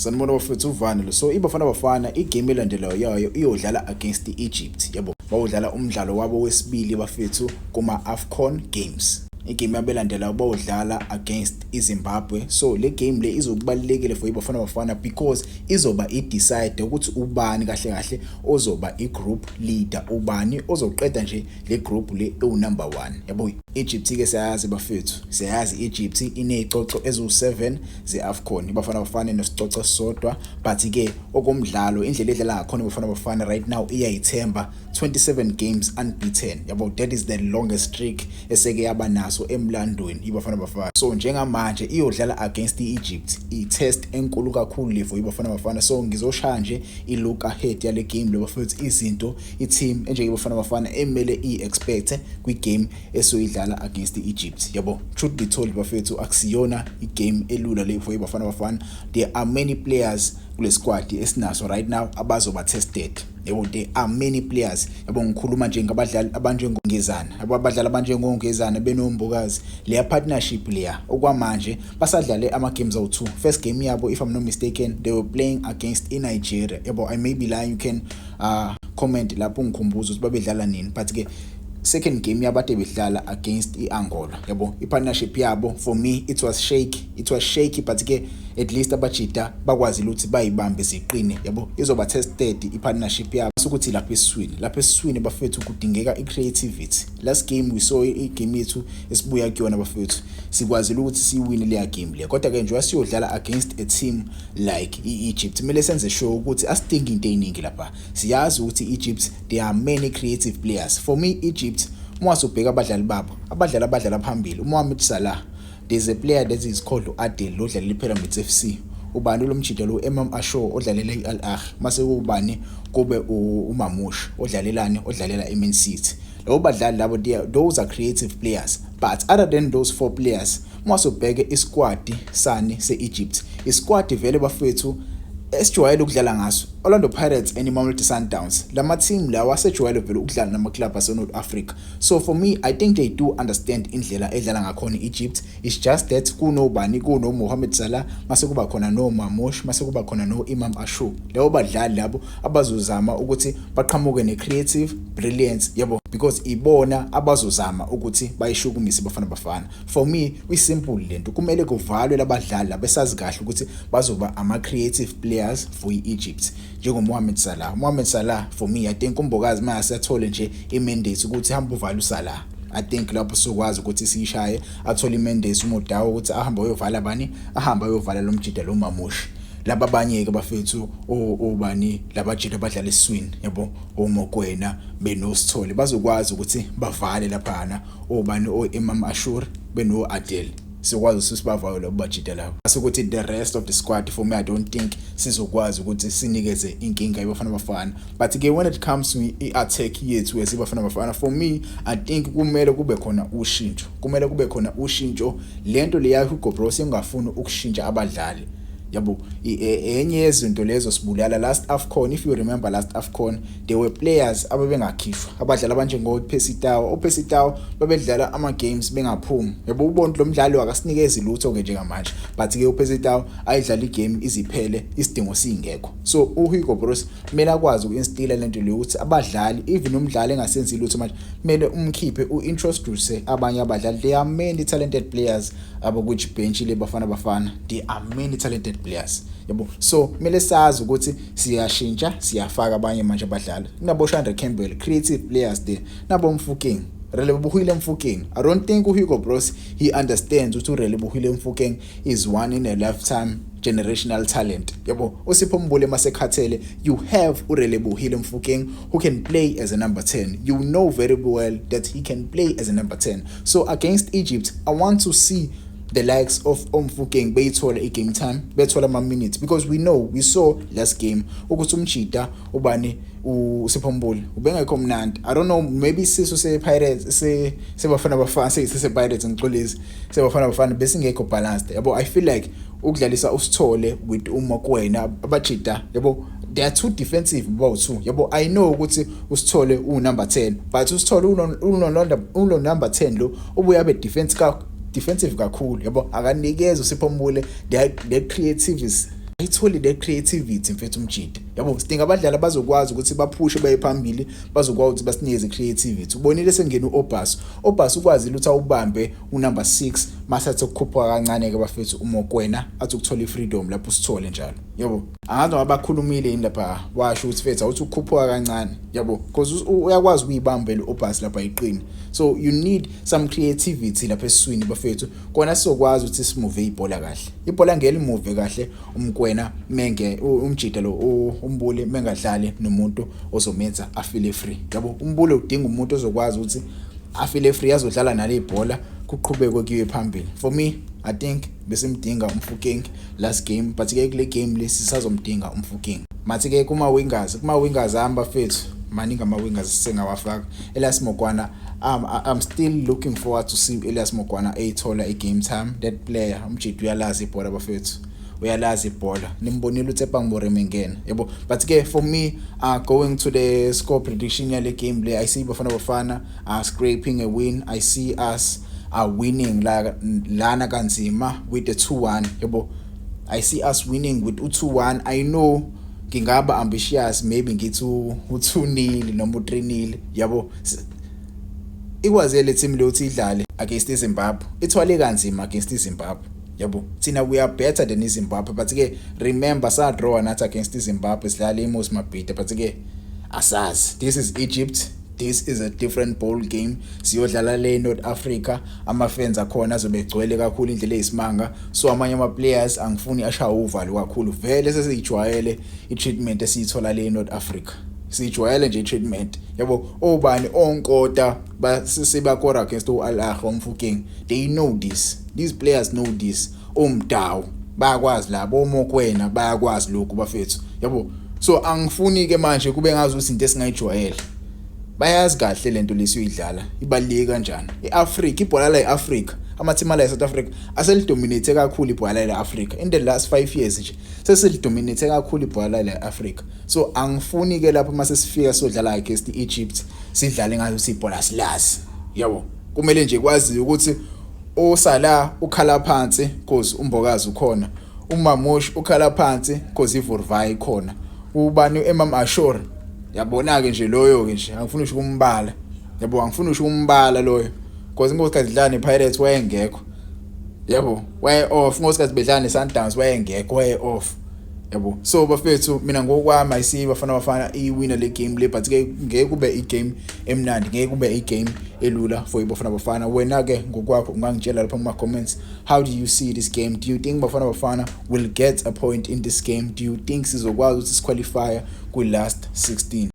Sanibona bafethu uvane lo. So iBafana Bafana igame elandelayo yayo iyodlala against Egypt. Yabo. Bawudlala umdlalo wabo wesibili bafethu kuma AFCON Games. Igame yabelandelayo bawudlala against iZimbabwe. So le game le izokubalekile for iBafana Bafana because izoba decide ukuthi ubani kahle kahle ozoba igroup leader, ubani ozoqeda nje le group le number 1. Yabo Egypt ke siyazi bafethu. Siyazi Egypt inezicoco ezu7 zeAFCON. iBafana Bafana nesicoco sodwa but ke okomdlalo indlela edlala ngakhona iBafana Bafana right now iyayithemba 27 games unbeaten. Yabo that is the longest streak eseke yaba naso emlandweni iBafana Bafana. So njengamanje iyodlala against Egypt. I-test enkulu kakhulu le for iBafana Bafana. So ngizoshaya nje i-look ahead yale game le bafethu izinto i-team enje iBafana Bafana emele i-expect kwi-game esoyidlala against Egypt. Yabo truth be told bafethu akusiyona i-game elula le for iBafana Bafana. There are many players kule squad esinaso right now abazoba tested. Yabo there are many players. Yabo ngikhuluma nje ngabadlali abanjengongezana. Abadlali abanjengongezana benombokazi. Le partnership leya okwamanje basadlale ama games awu2. First game yabo if I'm not mistaken they were playing against Nigeria. Yabo I may be lying, you can comment lapho ngikhumbuza ukuthi babedlala nini, but ke second game yabade bedlala against iAngola. Yabo ipartnership yabo for me it was shaky but ke at least abajita bakwazi ukuthi bayibambe siqine. Yabo izoba tested ipartnership yabo ukuthi lapha esiswini bafethu kudingeka icreativity. Last game we saw igame yethu esibuya kuyona bafethu sikwazi ukuthi siwine le game le, kodwa ke nje wasiyodlala against a team like Egypt kumele senze sure ukuthi asidingi into eyiningi lapha. Siyazi ukuthi Egypt there are many creative players. For me Egypt mwasubheka abadlali babo abadlala phambili Mohamed Salah, there's a player that is called Adel odlalela iPyramids FC, ubani lo mjida lo Imam Ashur odlalela iAl Ahly, mase kubani kube uMamush odlalela iMan City. Labo badlali labo those are creative players, but other than those 4 players mwasubheke isquad sani seEgypt, isquad vele bafethu esijwayele ukudlala ngaso Orlando Pirates and Mamelodi Sundowns. Lama team lawa asejwayele vele ukudlala nama club ase North Africa. So for me I think they do understand indlela edlala ngakhona Egypt. It's just that kuno Mohamed Salah, mase kuba khona no Mamush, mase kuba khona no Imam Ashur. Labo badlali labo abazozama ukuthi baqhamuke ne creative brilliance. Yabo because ibona abazozama ukuthi bayishukumise iBafana Bafana. For me we simple lento kumele kuvalwe labadlali labesazi kahle ukuthi bazoba ama creative players for Egypt. Njengo Mohamed Salah for me I think umbokazi mase athole nje imandate ukuthi hamba uvala uSalah. I think lapho sokwazi ukuthi sishaye athole imandate uModawo ukuthi ahamba uyovala bani, ahamba uyovala lo mjida lo Mamush. Laba abanye ke bafethu obani labajida abadlala eswini yabo oMokwena benosithole bazokwazi ukuthi bavale laphana obani oImam Ashur beno Adel. Sikwazi usibavalo labo bajida labo. Asikuthi the rest of the squad for me I don't think sizokwazi ukuthi sinikeze inkinga iBafana Bafana. But ke when it comes to i-attack yethu yesiBafana Bafana, for me I think kumele kube khona ushintsho. Lento leya Hugo Bros engafuni ukushintsha abadlali. Yabo enye yezinto lezo sibulala last AFCON. If you remember last AFCON there were players ababengakhishwa abadlala abanjengo Percy Tau babedlala ama games bengaphumi. Yabo ubona lo mdlali akasinikezi lutho ke njengamanje, but ke Percy Tau ayidlala igame iziphele isidingo singekho. So uHugo Bros kumele akwazi uinstilla lento le ukuthi abadlali even umdlali engasenzi lutho manje kumele umkhiphe uintroduce abanye abadlali. There are many talented players abakwi bench le Bafana Bafana. There are many talented players. Yabo so kumele sazi ukuthi siyashintsha siyafaka abanye manje abadlali. Nabo Shandra Campbell creative players there, nabo Mfukeng Relebohile Mfukeng. I don't think Hugo Bros he understands ukuthi Relebohile Mfukeng is one in a lifetime generational talent. Yabo uSipho Mbule masekhathele you have uRelebohile Mfukeng who can play as a number 10. You know very well that he can play as a number 10. So against Egypt I want to see the likes of Mfukeng beyithola igame time, bethola ama minutes, because we saw last game ukuthi umjida ubani uSipho Mbule ubengekho mnandi. I don't know, maybe siso sePirates seBafana Bafana sePirates ngixolisi seBafana Bafana besingekho balanced. Yabo I feel like ukudlalisa uSithole with uMokwena abajida yabo they are too defensive both. Yabo I know ukuthi uSithole number 10 but uSithole uno number 10 lo ubuya abe defensive kakhulu. Yabo akanikeza uSipho Mbule the creativeness ayitholi le creativity mfethu umjida yabo sidinga abadlali abazokwazi ukuthi baphushe baye phambili bazokwazi ukuthi basinikeze creativity ubonile sengena uObas ukwazi ukuthi awubambe unumber 6 masathi ukukhupha kancane ke bafethu uMokwena athi ukuthola ifreedom lapho usithole njalo yabo angazi abakhulumile yini lapha washo ukuthi mfethu awuthi ukukhupha kancane yabo because uyakwazi ukuyibambela uObas lapha iqini so you need some creativity lapha esiswini bafethu kona sizokwazi ukuthi simove ibhola kahle ibhola ngeke limove kahle umkwena menge umjida lo umbule mengadlali nomuntu ozomenza afeel free yabo umbule udinga umuntu ozokwazi ukuthi afeel free azodlala nale ibhola kuqhubeke kuyiwe phambili for me I think besimdinga uMfukeng last game but ke kule game lesi sisazomdinga uMfukeng mathi ke kuma wingers hamba fethu maningi ama wingers sengawafaka Elias Mokwana I'm still looking forward to see Elias Mokwana ayithola igame time that player umjidi uyalazi ibhola bafethu uyalazi ibhola nimbonile uTshepa Ngboreme ngena yebo but ke for me going to the score prediction yale game le I see Bafana scraping a win I see us winning lana kanzima with the 2-1 yebo I see us winning with 2-1 I know ngingaba ambitious maybe ngithi u2-0 noma u3-0 yabo ikwazele team lothi idlale against iZimbabwe ithwale kanzima against iZimbabwe yabo thina we are better than iZimbabwe but ke remember sa draw nathi against iZimbabwe sidlala eMozambique but ke asazi this is Egypt this is a different ball game siyodlala le North Africa ama fans akhona azobegcwele kakhulu indlela eyisimanga so amanye ama players angifuni ashaya uvalo kakhulu vele sesijwayele i-treatment esiyithola le North Africa sijwayele nje treatment yabo obani onkota basibakora against uAl Ahly uMfukeng they know this these players know this umdawu bayakwazi labo oMokwena bayakwazi lokhu bafethu yabo so angifuni ke manje kube ngazi ukuthi into esingayijwayele bayazi kahle lento lesiyidlala ibalike kanjani eAfrica ibhola la eAfrica ama team la eSouth Africa aselidominate kakhulu ibhola la eAfrica in the last 5 years nje sesilidominate kakhulu ibhola la eAfrica so angifuni ke lapho mase sifika sodlala against Egypt sidlale ngayo sibhola silazi yabo kumele nje kwazi ukuthi osala ukhala phansi because umbokazi ukhona uMamush ukhala phansi because iVurvai khona ubani uEmam Ashore yabona ke nje loyo ke nje angifuni usho kumbala yabo angifuni usho kumbala loyo because ngosikhathi sidlala nePirates wayengekho yabo way off ngosikhathi bedlala neSundowns wayengekho way off yabo so bafethu mina ngokwami ayisi Bafana iwina le game le but ke ngeke kube igame emnandi ngeke kube igame elula for Bafana wena ke ngokwakho ungangitshela lapha kuma comments how do you see this game do you think Bafana will get a point in this game do you think sizokwazi ukuthi siqualify ku last 16